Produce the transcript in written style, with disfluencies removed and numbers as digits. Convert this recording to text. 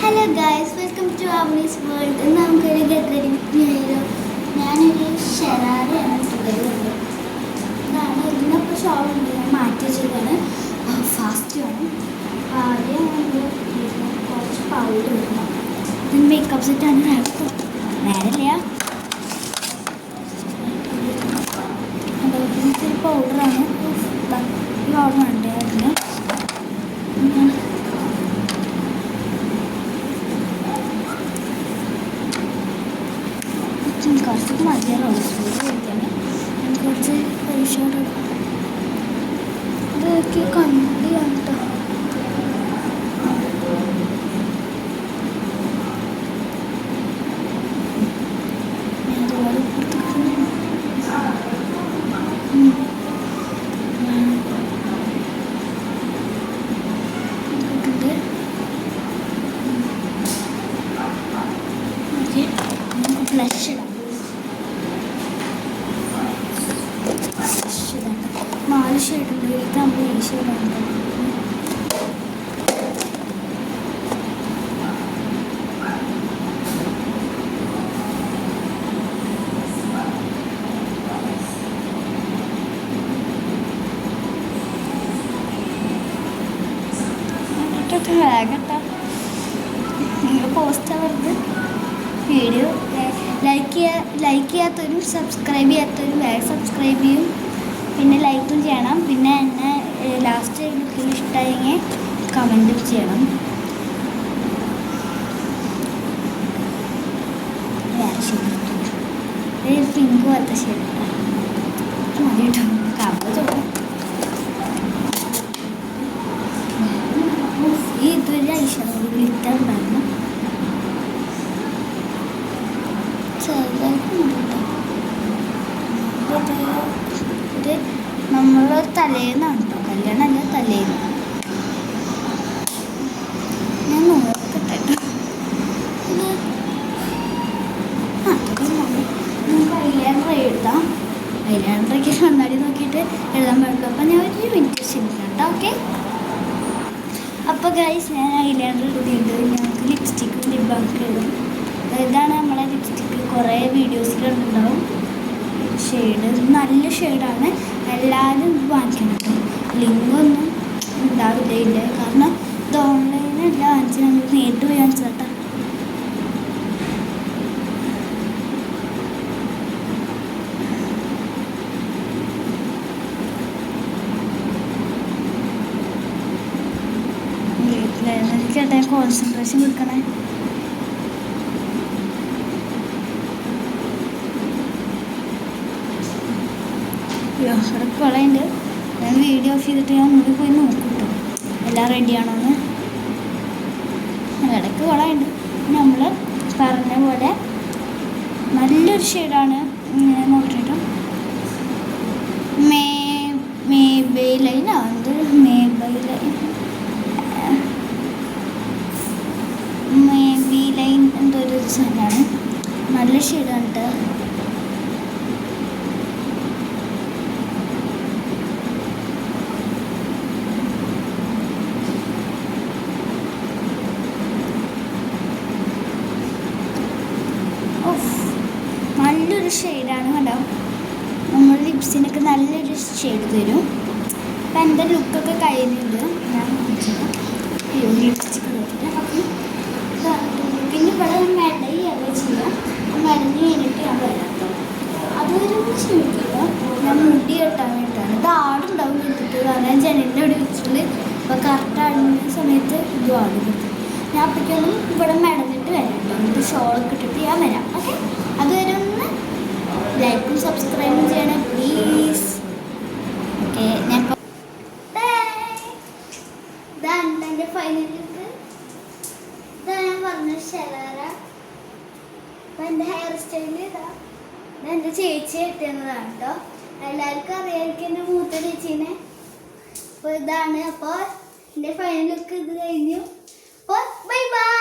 Hello guys, welcome to Avani's world. ഇന്ന് നമുക്കൊരു get ready with me ആയാലോ. ഞാനൊരു ഷെറാറയാണ് ഇട്ടുള്ളത്. ഇതാണ് ഇതിനപ്പോൾ ഷോളുണ്ട്, ഞാൻ മാറ്റി വെച്ചതാണ്. ഫാസ്റ്റ് വേണം. ആദ്യം നമ്മൾ കുറച്ച് പൗഡർ ഇടണം. ഇതിന് മേക്കപ്പ് സെറ്റാണ് നേരമില്ല. ഇതൊരു പൗഡറാണ്. ഈ പൗഡർ ഉണ്ട് അതിന് കുറച്ചൊക്കെ മതിയാറുള്ളൂ. സ്കൂളിൽ കഴിക്കാന് കുറച്ച് പൈസയോടെ ഇതൊക്കെ കണ്ടിയാണ് കേട്ടോ. ഫ്ലഷ് ഇടാം. 4 ഷെയ്ഡുണ്ട്. ഇത് നമ്മൾ ഈ ഷെയ്ഡാണ്. വേഗട്ടാ നിങ്ങൾ പോസ്റ്റ് ആവരുത്. വീഡിയോ ലൈക്ക് ചെയ്യാത്തവരും സബ്സ്ക്രൈബ് ചെയ്യാത്തവരും വേഗം സബ്സ്ക്രൈബ് ചെയ്യും, പിന്നെ ലൈക്കും ചെയ്യണം. പിന്നെ എന്നെ ലാസ്റ്റ് ലുക്കിൽ ഇഷ്ടമായെങ്കിൽ കമൻറ്റും ചെയ്യണം. വേറെ ഷെയ്ഡ് പിങ്ക് പോലത്തെ ഷെയ്ഡ് മതി കേട്ടോ. കവർ ചോദിക്കും ഈ ഇതൊരു ഐഷാഡോ ഗ്ലിറ്റർ ഉണ്ടായിരുന്നു. ഇത് നമ്മൾ തലേന്നാണ് കേട്ടോ, കല്യാണമല്ല തലേന്ന്. ഞാൻ നോക്കട്ടെ. ഇത് നമുക്ക് ഐലൈനർ എഴുതാം. ഐലൈനറൊക്കെ കണ്ണാടി നോക്കിയിട്ട് എഴുതാൻ പാടുള്ളൂ. അപ്പം ഞാൻ ഒരു മിനിറ്റ് ശരിക്കാം കേട്ടോ. ഓക്കെ. അപ്പോൾ ഗൈസ്, ഞാൻ ഐലൈനർ എഴുതിയിട്ട് ഞങ്ങൾക്ക് ലിപ്സ്റ്റിക്കും ലിപ് ബാമൊക്കെ എഴുതും. ഇതാണ് നമ്മളെ ലിപ്സ്റ്റിക്ക്. കുറേ വീഡിയോസിൽ കണ്ടിട്ടുണ്ടാവും. ഷെയ്ഡ് നല്ല ഷെയ്ഡാണ്. എല്ലാവരും ഇത് വാങ്ങിക്കണം. ലിങ്കൊന്നും ഉണ്ടാവില്ല. കാരണം ഇത് ഓൺലൈനല്ല വാങ്ങിച്ചത്, നമ്മൾ നേരിട്ട് പോയി വാങ്ങിച്ചതാ. ചേട്ടാ കോൺസെൻട്രേഷൻ കൊടുക്കണേ. ഇവിടെ കുളമുണ്ട്. ഞാൻ വീഡിയോ ഓഫ് ചെയ്തിട്ട് ഞാൻ മുന്നിൽ പോയി നോക്കും കേട്ടോ എല്ലാം റെഡിയാണോന്ന്. ഇടയ്ക്ക് കുളമുണ്ട്. നമ്മൾ പറഞ്ഞ പോലെ നല്ലൊരു ഷെയ്ഡാണ്. നോക്കിട്ടോ, മേബൈലൈനാണ്. മേബിലൈൻ എന്തോ ഒരു സാധനമാണ്. നല്ല ഷെയ്ഡാണ് കേട്ടോ. നല്ലൊരു ഷെയ്ഡാണ് കേട്ടോ. നമ്മൾ ലിപ്സിനൊക്കെ നല്ലൊരു ഷെയ്ഡ് തരും. അപ്പം എൻ്റെ ലുക്കൊക്കെ കഴിഞ്ഞിട്ടുണ്ട്. ഞാൻ ലിപ്സ്റ്റിക്ക് പിന്നെ ഇവിടെ മെടയൊക്കെ ചെയ്യാം. മരുന്ന് കഴിഞ്ഞിട്ട് ഞാൻ വരാം. അതൊരു ക്ഷമിക്കില്ല. ഞാൻ മുടി കെട്ടാൻ വേണ്ടിയിട്ടാണ്. ഇത് ആടുണ്ടാവും കിട്ടിട്ട്. കാരണം ജനലിൻ്റെ അവിടെ വെച്ചിട്ട് അപ്പോൾ കറക്റ്റ് ആടുന്ന സമയത്ത് ഇത് ആട് കിട്ടും. ഞാൻ അപ്പോഴേക്കൊന്നും ഇവിടെ മെടഞ്ഞിട്ട് വരാം കേട്ടോ. എന്നിട്ട് ഷോളൊക്കെ ഇട്ടിട്ട് ഞാൻ വരാം. ഓക്കെ. അതുവരെ ഒന്ന് ലൈക്കും സബ്സ്ക്രൈബും ചെയ്യണം പ്ലീസ്. ഓക്കെ. ഞാൻ ഇതാണ് എൻ്റെ ഫൈനൽ ലുക്ക്. ഇതാ ഞാൻ പറഞ്ഞ ഷെറാറ. അപ്പം എൻ്റെ ഹെയർ സ്റ്റൈൽ ഇതാ. ഇതെൻ്റെ ചേച്ചി എത്തിയെന്നതാണ് കേട്ടോ. എല്ലാവർക്കും അറിയാമായിരിക്കും എൻ്റെ മൂത്ത ചേച്ചീനെ. അപ്പോൾ ഇതാണ്. അപ്പോൾ എൻ്റെ ഫൈനൽ ലുക്ക് ഇത് കഴിഞ്ഞു. അപ്പോൾ ബൈ ബൈ.